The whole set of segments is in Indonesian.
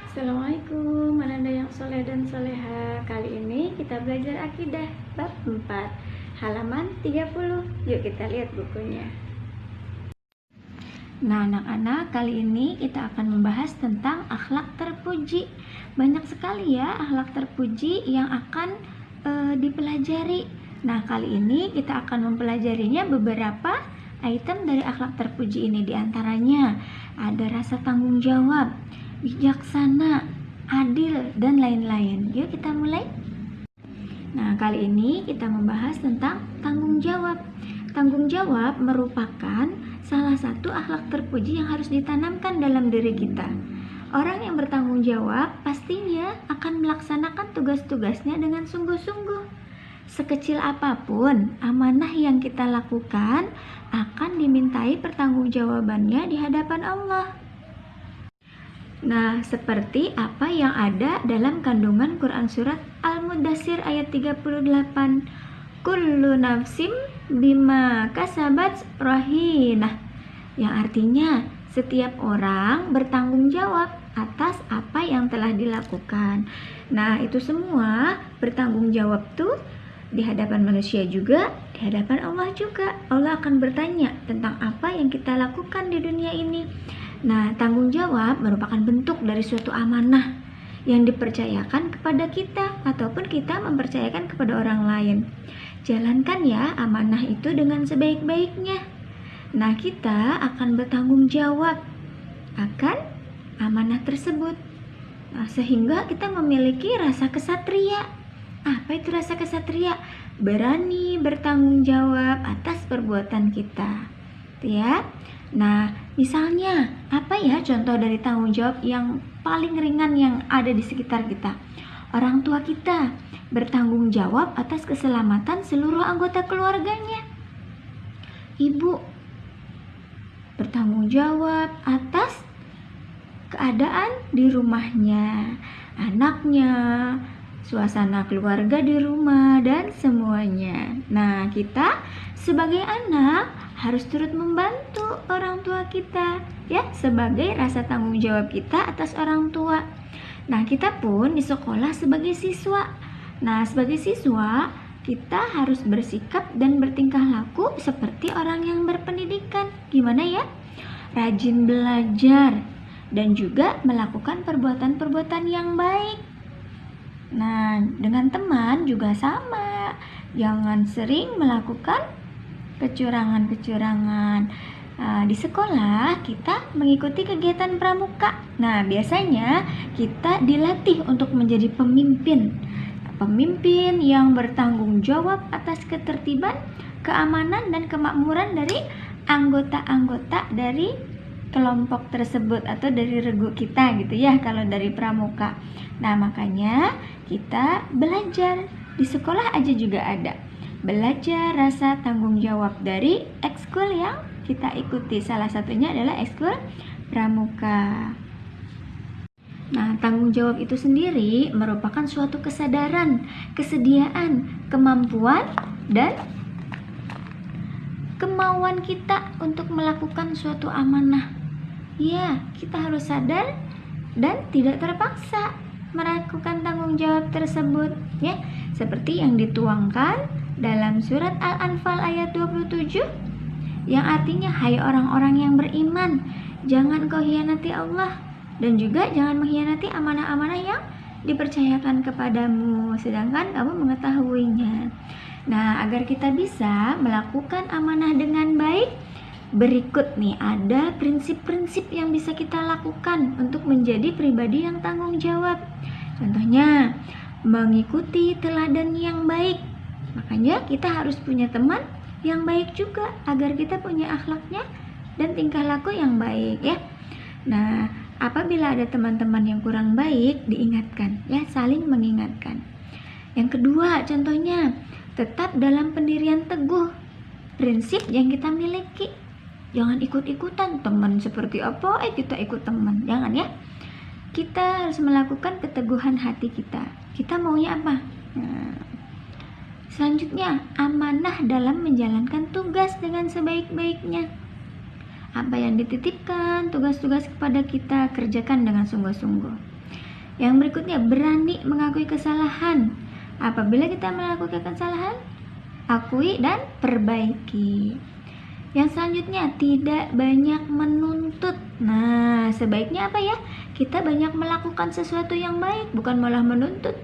Assalamualaikum, ananda yang soleh dan soleha. Kali ini kita belajar akidah bab 4 halaman 30. Yuk kita lihat bukunya. Nah anak-anak, kali ini kita akan membahas tentang akhlak terpuji. Banyak sekali ya akhlak terpuji yang akan dipelajari. Nah kali ini kita akan mempelajarinya beberapa item dari akhlak terpuji ini. Di antaranya ada rasa tanggung jawab, bijaksana, adil, dan lain-lain. Yuk kita mulai. Nah, kali ini kita membahas tentang tanggung jawab. Tanggung jawab merupakan salah satu akhlak terpuji yang harus ditanamkan dalam diri kita. Orang yang bertanggung jawab pastinya akan melaksanakan tugas-tugasnya dengan sungguh-sungguh. Sekecil apapun amanah yang kita lakukan akan dimintai pertanggungjawabannya di hadapan Allah. Nah, seperti apa yang ada dalam kandungan Quran surat Al-Mudaththir ayat 38. Kullu nafsim bima kasabat rahinah. Yang artinya, setiap orang bertanggung jawab atas apa yang telah dilakukan. Nah, itu semua bertanggung jawab tuh di hadapan manusia juga, di hadapan Allah juga. Allah akan bertanya tentang apa yang kita lakukan di dunia ini. Nah, tanggung jawab merupakan bentuk dari suatu amanah yang dipercayakan kepada kita ataupun kita mempercayakan kepada orang lain. Jalankan ya amanah itu dengan sebaik-baiknya. Nah, kita akan bertanggung jawab akan amanah tersebut. Nah, sehingga kita memiliki rasa kesatria. Apa itu rasa kesatria? Berani bertanggung jawab atas perbuatan kita. Ya. Nah, misalnya apa ya contoh dari tanggung jawab yang paling ringan yang ada di sekitar kita? Orang tua kita bertanggung jawab atas keselamatan seluruh anggota keluarganya. Ibu bertanggung jawab atas keadaan di rumahnya, anaknya, suasana keluarga di rumah, dan semuanya. Nah, kita sebagai anak harus turut membantu orang tua kita, ya, sebagai rasa tanggung jawab kita atas orang tua. Nah, kita pun di sekolah sebagai siswa. Nah, sebagai siswa, kita harus bersikap dan bertingkah laku seperti orang yang berpendidikan. Gimana ya? Rajin belajar dan juga melakukan perbuatan-perbuatan yang baik. Nah, dengan teman juga sama. Jangan sering melakukan kecurangan-kecurangan. Di sekolah kita mengikuti kegiatan pramuka. Nah, biasanya kita dilatih untuk menjadi pemimpin. Pemimpin yang bertanggung jawab atas ketertiban, keamanan, dan kemakmuran dari anggota-anggota dari kelompok tersebut atau dari regu kita gitu ya kalau dari pramuka. Nah, makanya kita belajar di sekolah aja juga ada. Belajar rasa tanggung jawab dari ekskul yang kita ikuti. Salah satunya adalah ekskul pramuka. Nah, tanggung jawab itu sendiri merupakan suatu kesadaran, kesediaan, kemampuan, dan kemauan kita untuk melakukan suatu amanah. Ya, kita harus sadar dan tidak terpaksa melakukan tanggung jawab tersebut, ya, seperti yang dituangkan dalam surat Al-Anfal ayat 27 yang artinya, hai orang-orang yang beriman, jangan kau hianati Allah dan juga jangan mengkhianati amanah-amanah yang dipercayakan kepadamu sedangkan kamu mengetahuinya. Nah, agar kita bisa melakukan amanah dengan baik, berikut nih ada prinsip-prinsip yang bisa kita lakukan untuk menjadi pribadi yang tanggung jawab. Contohnya, mengikuti teladan yang baik. Makanya kita harus punya teman yang baik juga agar kita punya akhlaknya dan tingkah laku yang baik, ya. Nah, apabila ada teman-teman yang kurang baik, diingatkan, ya, saling mengingatkan. Yang kedua, contohnya, tetap dalam pendirian teguh. Prinsip yang kita miliki. Jangan ikut-ikutan teman seperti apa, kita ikut teman. Jangan ya. Kita harus melakukan keteguhan hati kita. Kita maunya apa? Nah, selanjutnya, amanah dalam menjalankan tugas dengan sebaik-baiknya. Apa yang dititipkan, tugas-tugas kepada kita, kerjakan dengan sungguh-sungguh. Yang berikutnya, berani mengakui kesalahan. Apabila kita melakukan kesalahan, akui dan perbaiki. Yang selanjutnya, tidak banyak menuntut. Nah, sebaiknya apa ya? Kita banyak melakukan sesuatu yang baik, bukan malah menuntut.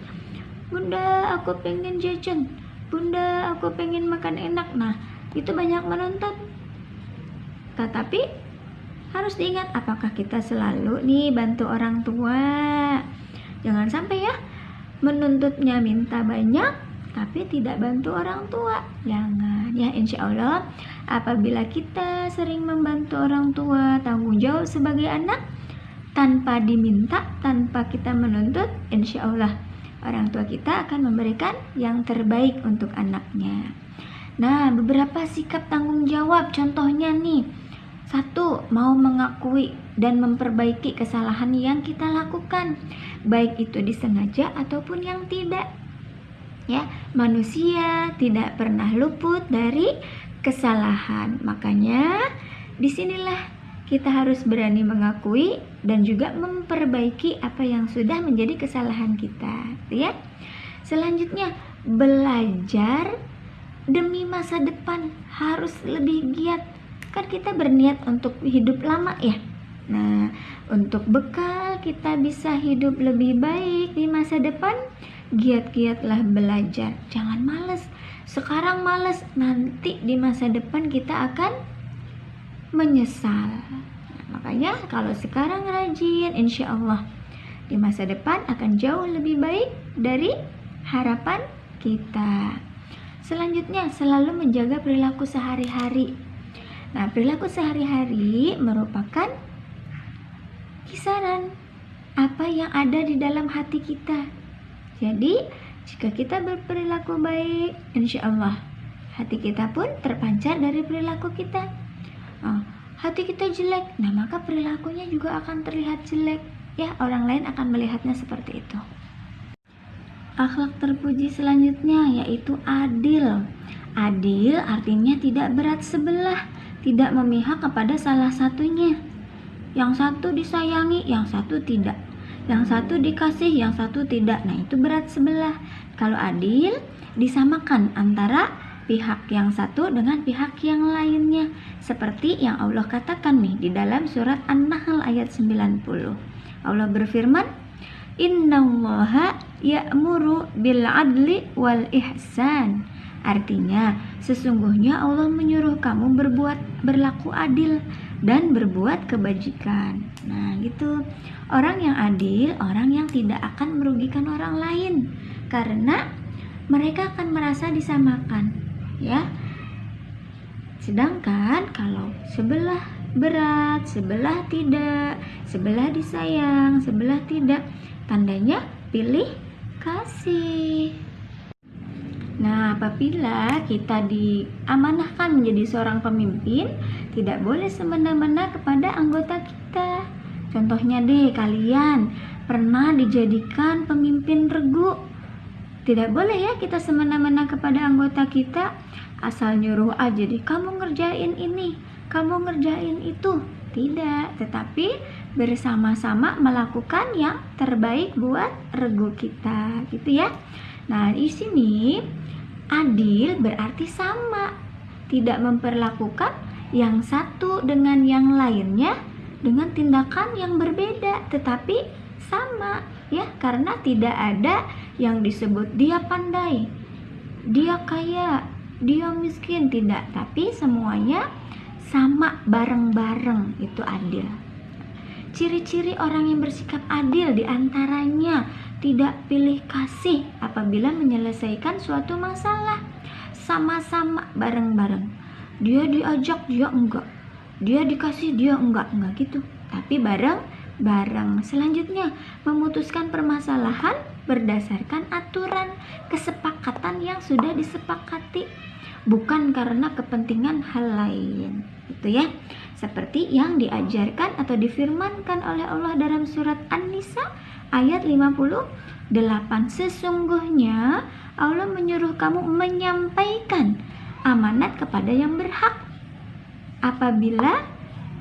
Bunda, aku pengen jajan. Bunda, aku pengen makan enak. Nah, itu banyak menuntut. Tetapi harus diingat, apakah kita selalu nih bantu orang tua? Jangan sampai ya, menuntutnya minta banyak tapi tidak bantu orang tua. Jangan ya, insya Allah apabila kita sering membantu orang tua, tanggung jawab sebagai anak, tanpa diminta, tanpa kita menuntut, insya Allah orang tua kita akan memberikan yang terbaik untuk anaknya. Nah, beberapa sikap tanggung jawab, contohnya nih, 1. Mau mengakui dan memperbaiki kesalahan yang kita lakukan, baik itu disengaja ataupun yang tidak. Ya, manusia tidak pernah luput dari kesalahan. Makanya disinilah kita harus berani mengakui dan juga memperbaiki apa yang sudah menjadi kesalahan kita, ya. Selanjutnya, belajar demi masa depan, harus lebih giat. Kan kita berniat untuk hidup lama ya. Nah, untuk bekal kita bisa hidup lebih baik di masa depan, giat-giatlah belajar. Jangan malas. Sekarang malas, nanti di masa depan kita akan menyesal. Nah, makanya kalau sekarang rajin, insya Allah di masa depan akan jauh lebih baik dari harapan kita. Selanjutnya, selalu menjaga perilaku sehari-hari. Nah, perilaku sehari-hari merupakan kisaran apa yang ada di dalam hati kita. Jadi, jika kita berperilaku baik, insya Allah hati kita pun terpancar dari perilaku kita. Hati kita jelek, nah maka perilakunya juga akan terlihat jelek. Ya, orang lain akan melihatnya seperti itu. Akhlak terpuji selanjutnya yaitu adil. Adil artinya tidak berat sebelah, tidak memihak kepada salah satunya. Yang satu disayangi, yang satu tidak. Yang satu dikasih, yang satu tidak. Nah, itu berat sebelah. Kalau adil, disamakan antara pihak yang satu dengan pihak yang lainnya. Seperti yang Allah katakan nih di dalam surat An-Nahl ayat 90. Allah berfirman, Innallaha ya'muru bil adli wal ihsan. Artinya, sesungguhnya Allah menyuruh kamu berlaku adil dan berbuat kebajikan. Nah, gitu. Orang yang adil, orang yang tidak akan merugikan orang lain, karena mereka akan merasa disamakan, ya. Sedangkan kalau sebelah berat, sebelah tidak, sebelah disayang, sebelah tidak, tandanya pilih kasih. Nah, apabila kita diamanahkan menjadi seorang pemimpin, tidak boleh semena-mena kepada anggota kita. Contohnya deh, kalian pernah dijadikan pemimpin regu. Tidak boleh ya kita semena-mena kepada anggota kita, asal nyuruh aja deh, kamu ngerjain ini, kamu ngerjain itu. Tidak, tetapi bersama-sama melakukan yang terbaik buat regu kita, gitu ya. Nah, di sini adil berarti sama, tidak memperlakukan yang satu dengan yang lainnya dengan tindakan yang berbeda, tetapi sama, ya, karena tidak ada yang disebut dia pandai, dia kaya, dia miskin, tidak, tapi semuanya sama, bareng-bareng, itu adil. Ciri-ciri orang yang bersikap adil diantaranya tidak pilih kasih apabila menyelesaikan suatu masalah, sama-sama, bareng-bareng. Dia diajak, dia enggak. Dia dikasih, dia enggak gitu. Tapi bareng-bareng. Selanjutnya, memutuskan permasalahan berdasarkan aturan, kesepakatan yang sudah disepakati, bukan karena kepentingan hal lain. Itu ya. Seperti yang diajarkan atau difirmankan oleh Allah dalam surat An-Nisa ayat 58. Sesungguhnya Allah menyuruh kamu menyampaikan amanat kepada yang berhak apabila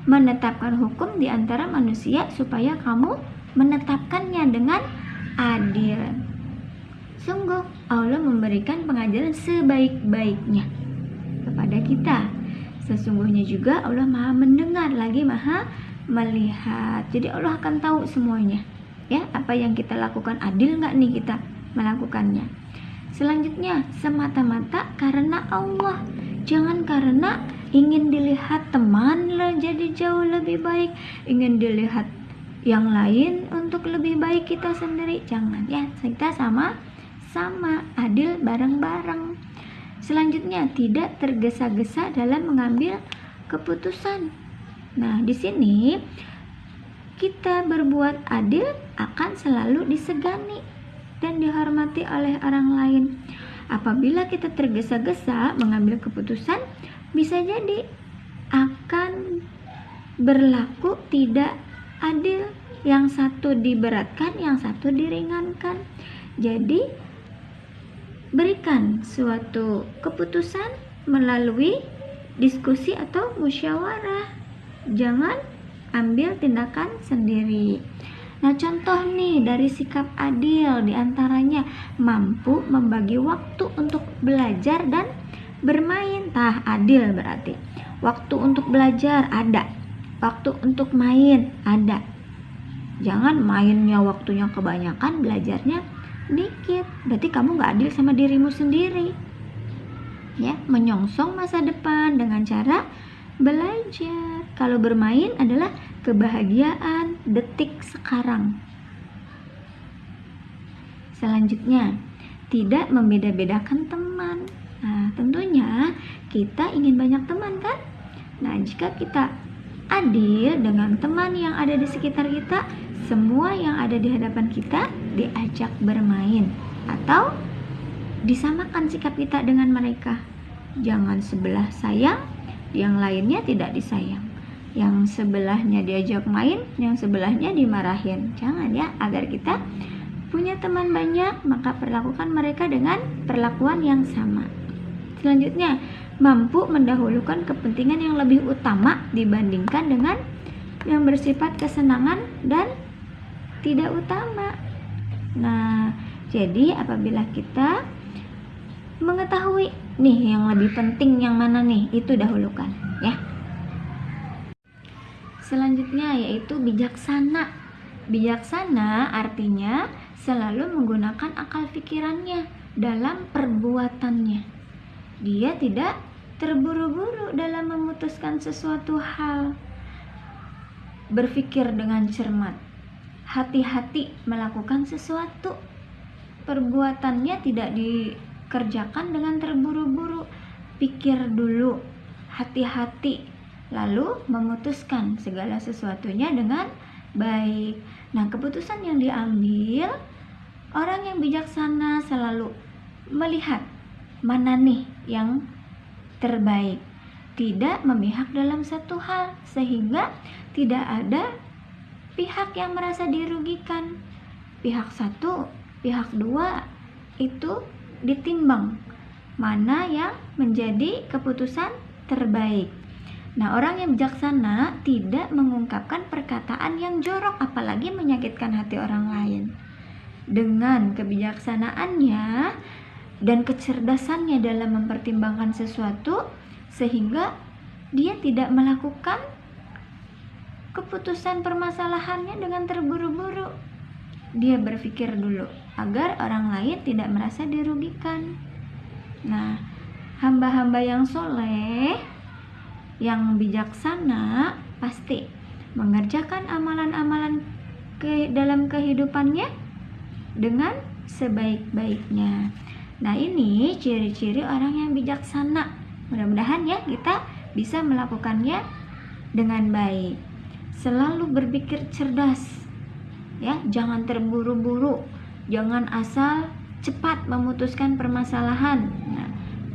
menetapkan hukum di antara manusia, supaya kamu menetapkannya dengan adil. Sungguh Allah memberikan pengajaran sebaik-baiknya kepada kita. Sesungguhnya juga Allah maha mendengar lagi maha melihat. Jadi Allah akan tahu semuanya. Ya, apa yang kita lakukan adil nggak nih kita melakukannya. Selanjutnya, semata-mata karena Allah. Jangan karena ingin dilihat teman jadi jauh lebih baik, ingin dilihat yang lain untuk lebih baik kita sendiri. Jangan ya, kita sama adil bareng-bareng. Selanjutnya, tidak tergesa-gesa dalam mengambil keputusan. Nah, di sini kita berbuat adil akan selalu disegani dan dihormati oleh orang lain. Apabila kita tergesa-gesa mengambil keputusan, bisa jadi akan berlaku tidak adil. Yang satu diberatkan, yang satu diringankan. Jadi, berikan suatu keputusan melalui diskusi atau musyawarah. Jangan ambil tindakan sendiri. Nah, contoh nih dari sikap adil diantaranya mampu membagi waktu untuk belajar dan bermain. Tah, adil berarti. Waktu untuk belajar ada, waktu untuk main ada. Jangan mainnya waktunya kebanyakan, belajarnya dikit. Berarti kamu gak adil sama dirimu sendiri. Ya, menyongsong masa depan dengan cara belajar. Kalau bermain adalah kebahagiaan detik sekarang. Selanjutnya, tidak membeda-bedakan teman. Nah, tentunya kita ingin banyak teman kan? Nah, jika kita adil dengan teman yang ada di sekitar kita, semua yang ada di hadapan kita diajak bermain atau disamakan sikap kita dengan mereka. Jangan sebelah sayang, yang lainnya tidak disayang. Yang sebelahnya diajak main, yang sebelahnya dimarahin. Jangan ya, agar kita punya teman banyak, maka perlakukan mereka dengan perlakuan yang sama. Selanjutnya, mampu mendahulukan kepentingan yang lebih utama dibandingkan dengan yang bersifat kesenangan dan tidak utama. Nah, jadi apabila kita mengetahui nih yang lebih penting yang mana nih, itu dahulukan ya. Selanjutnya yaitu bijaksana. Bijaksana artinya selalu menggunakan akal pikirannya dalam perbuatannya. Dia tidak terburu-buru dalam memutuskan sesuatu hal. Berpikir dengan cermat. Hati-hati melakukan sesuatu. Perbuatannya tidak dikerjakan dengan terburu-buru. Pikir dulu, hati-hati, lalu memutuskan segala sesuatunya dengan baik. Nah, keputusan yang diambil, orang yang bijaksana selalu melihat mana nih yang terbaik. Tidak memihak dalam satu hal, sehingga tidak ada pihak yang merasa dirugikan. Pihak satu, pihak dua itu ditimbang mana yang menjadi keputusan terbaik. Nah, orang yang bijaksana tidak mengungkapkan perkataan yang jorok, apalagi menyakitkan hati orang lain. Dengan kebijaksanaannya dan kecerdasannya dalam mempertimbangkan sesuatu, sehingga dia tidak melakukan keputusan permasalahannya dengan terburu-buru. Dia berpikir dulu agar orang lain tidak merasa dirugikan. Nah, hamba-hamba yang soleh, yang bijaksana pasti mengerjakan amalan-amalan dalam kehidupannya dengan sebaik-baiknya. Nah, ini ciri-ciri orang yang bijaksana. Mudah-mudahan ya kita bisa melakukannya dengan baik. Selalu berpikir cerdas, ya, jangan terburu-buru, jangan asal cepat memutuskan permasalahan. Nah,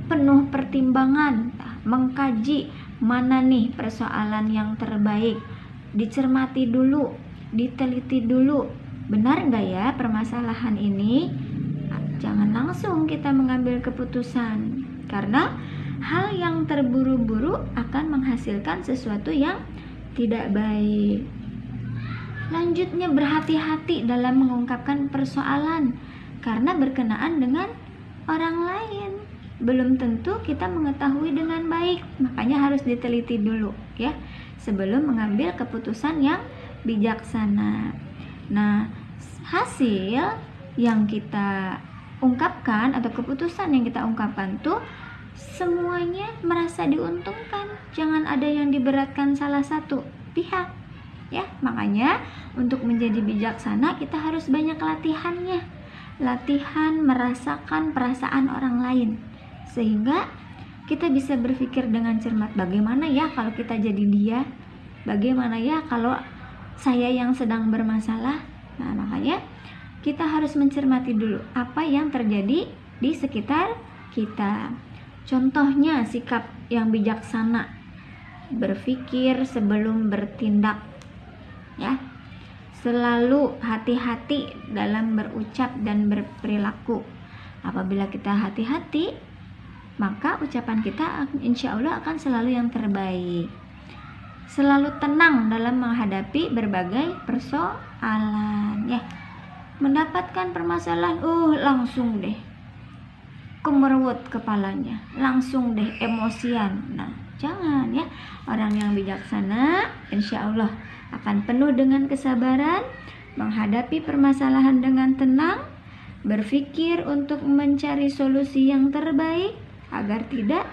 penuh pertimbangan, mengkaji mana nih persoalan yang terbaik, dicermati dulu, diteliti dulu, benar nggak ya permasalahan ini? Jangan langsung kita mengambil keputusan, karena hal yang terburu-buru akan menghasilkan sesuatu yang tidak baik. Lanjutnya, berhati-hati dalam mengungkapkan persoalan karena berkenaan dengan orang lain. Belum tentu kita mengetahui dengan baik, makanya harus diteliti dulu ya sebelum mengambil keputusan yang bijaksana. Nah, hasil yang kita ungkapkan atau keputusan yang kita ungkapkan tuh semuanya merasa diuntungkan. Jangan ada yang diberatkan salah satu pihak ya. Makanya untuk menjadi bijaksana kita harus banyak latihannya. Latihan merasakan perasaan orang lain sehingga kita bisa berpikir dengan cermat, bagaimana ya kalau kita jadi dia, bagaimana ya kalau saya yang sedang bermasalah. Nah, makanya kita harus mencermati dulu apa yang terjadi di sekitar kita. Contohnya sikap yang bijaksana, berpikir sebelum bertindak ya. Selalu hati-hati dalam berucap dan berperilaku. Apabila kita hati-hati, maka ucapan kita insya Allah akan selalu yang terbaik. Selalu tenang dalam menghadapi berbagai persoalan ya. Mendapatkan permasalahan, langsung deh kemerawut kepalanya, langsung deh emosian. Nah, jangan ya. Orang yang bijaksana insya Allah akan penuh dengan kesabaran, menghadapi permasalahan dengan tenang, berpikir untuk mencari solusi yang terbaik agar tidak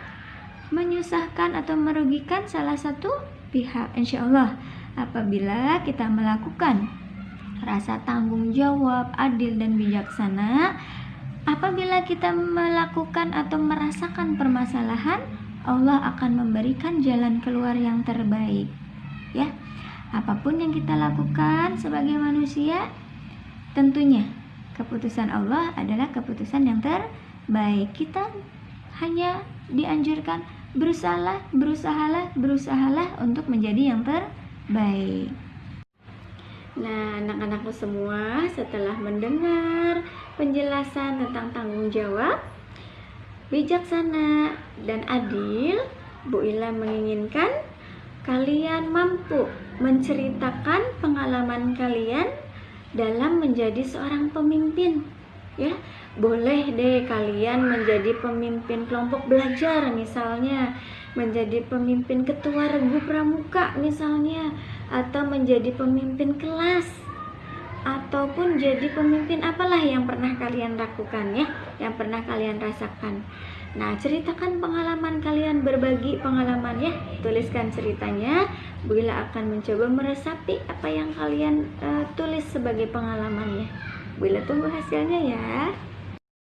menyusahkan atau merugikan salah satu pihak. Insya Allah apabila kita melakukan rasa tanggung jawab, adil dan bijaksana, apabila kita melakukan atau merasakan permasalahan, Allah akan memberikan jalan keluar yang terbaik ya. Apapun yang kita lakukan sebagai manusia, tentunya keputusan Allah adalah keputusan yang terbaik. Kita hanya dianjurkan berusahalah untuk menjadi yang terbaik. Nah, anak-anakku semua, setelah mendengar penjelasan tentang tanggung jawab, bijaksana dan adil, Bu Ila menginginkan kalian mampu menceritakan pengalaman kalian dalam menjadi seorang pemimpin ya. Boleh deh kalian menjadi pemimpin kelompok belajar misalnya, menjadi pemimpin ketua regu pramuka misalnya, atau menjadi pemimpin kelas, ataupun jadi pemimpin apalah yang pernah kalian lakukan ya, yang pernah kalian rasakan. Nah, ceritakan pengalaman kalian, berbagi pengalaman ya, tuliskan ceritanya. Bu Ila akan mencoba meresapi apa yang kalian tulis sebagai pengalamannya. Bu Ila tunggu hasilnya ya.